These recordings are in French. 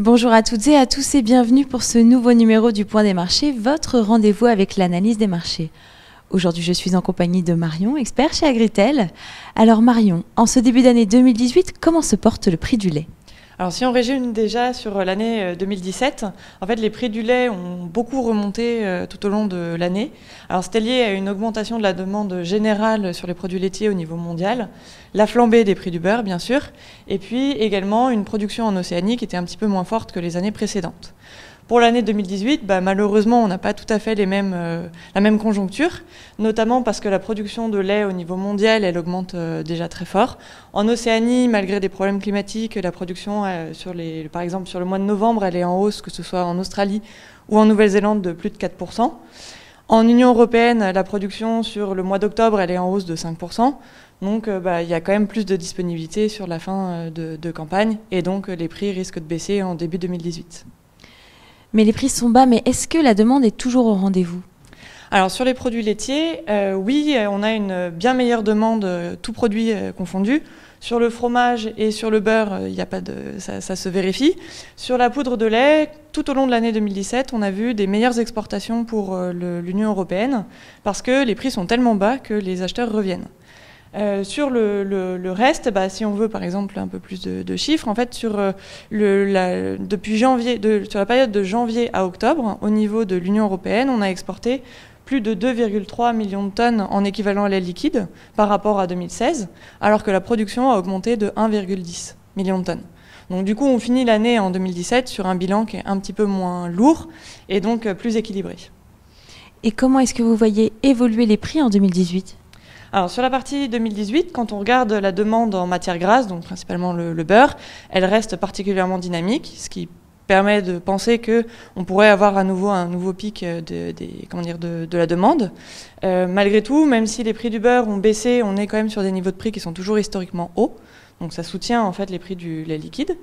Bonjour à toutes et à tous et bienvenue pour ce nouveau numéro du Point des marchés, votre rendez-vous avec l'analyse des marchés. Aujourd'hui, je suis en compagnie de Marion, expert chez Agritel. Alors Marion, en ce début d'année 2018, comment se porte le prix du lait ? Alors si on résume déjà sur l'année 2017, en fait les prix du lait ont beaucoup remonté tout au long de l'année. Alors c'était lié à une augmentation de la demande générale sur les produits laitiers au niveau mondial, la flambée des prix du beurre bien sûr, et puis également une production en Océanie qui était un petit peu moins forte que les années précédentes. Pour l'année 2018, malheureusement, on n'a pas tout à fait la même conjoncture, notamment parce que la production de lait au niveau mondial, elle augmente déjà très fort. En Océanie, malgré des problèmes climatiques, la production, par exemple sur le mois de novembre, elle est en hausse, que ce soit en Australie ou en Nouvelle-Zélande, de plus de 4%. En Union européenne, la production sur le mois d'octobre, elle est en hausse de 5%. Donc il y a quand même plus de disponibilité sur la fin de campagne, et donc les prix risquent de baisser en début 2018. Mais les prix sont bas, mais est-ce que la demande est toujours au rendez-vous ? Alors sur les produits laitiers, oui, on a une bien meilleure demande, tous produits confondus. Sur le fromage et sur le beurre, ça se vérifie. Sur la poudre de lait, tout au long de l'année 2017, on a vu des meilleures exportations pour l'Union européenne parce que les prix sont tellement bas que les acheteurs reviennent. Sur le reste, si on veut par exemple un peu plus de chiffres, en fait sur la période de janvier à octobre, au niveau de l'Union européenne, on a exporté plus de 2,3 millions de tonnes en équivalent lait liquide par rapport à 2016, alors que la production a augmenté de 1,10 million de tonnes. Donc du coup, on finit l'année en 2017 sur un bilan qui est un petit peu moins lourd et donc plus équilibré. Et comment est-ce que vous voyez évoluer les prix en 2018 ? Alors sur la partie 2018, quand on regarde la demande en matière grasse, donc principalement le beurre, elle reste particulièrement dynamique, ce qui permet de penser qu'on pourrait avoir à nouveau un nouveau pic de la demande. Malgré tout, même si les prix du beurre ont baissé, on est quand même sur des niveaux de prix qui sont toujours historiquement hauts. Donc ça soutient en fait les prix du lait liquide.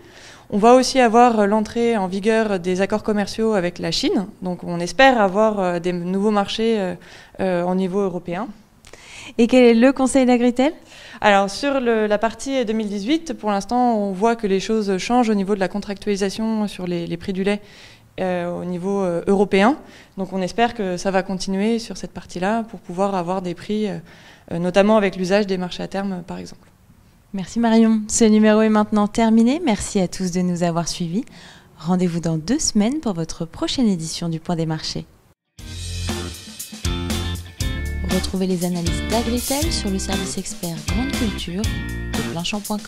On va aussi avoir l'entrée en vigueur des accords commerciaux avec la Chine. Donc on espère avoir des nouveaux marchés au niveau européen. Et quel est le conseil d'Agritel ? Alors sur la partie 2018, pour l'instant, on voit que les choses changent au niveau de la contractualisation sur les prix du lait au niveau européen. Donc on espère que ça va continuer sur cette partie-là pour pouvoir avoir des prix, notamment avec l'usage des marchés à terme, par exemple. Merci Marion. Ce numéro est maintenant terminé. Merci à tous de nous avoir suivis. Rendez-vous dans 2 semaines pour votre prochaine édition du Point des marchés. Retrouvez les analyses d'Agritel sur le service expert Grande Culture de Planchamp.com.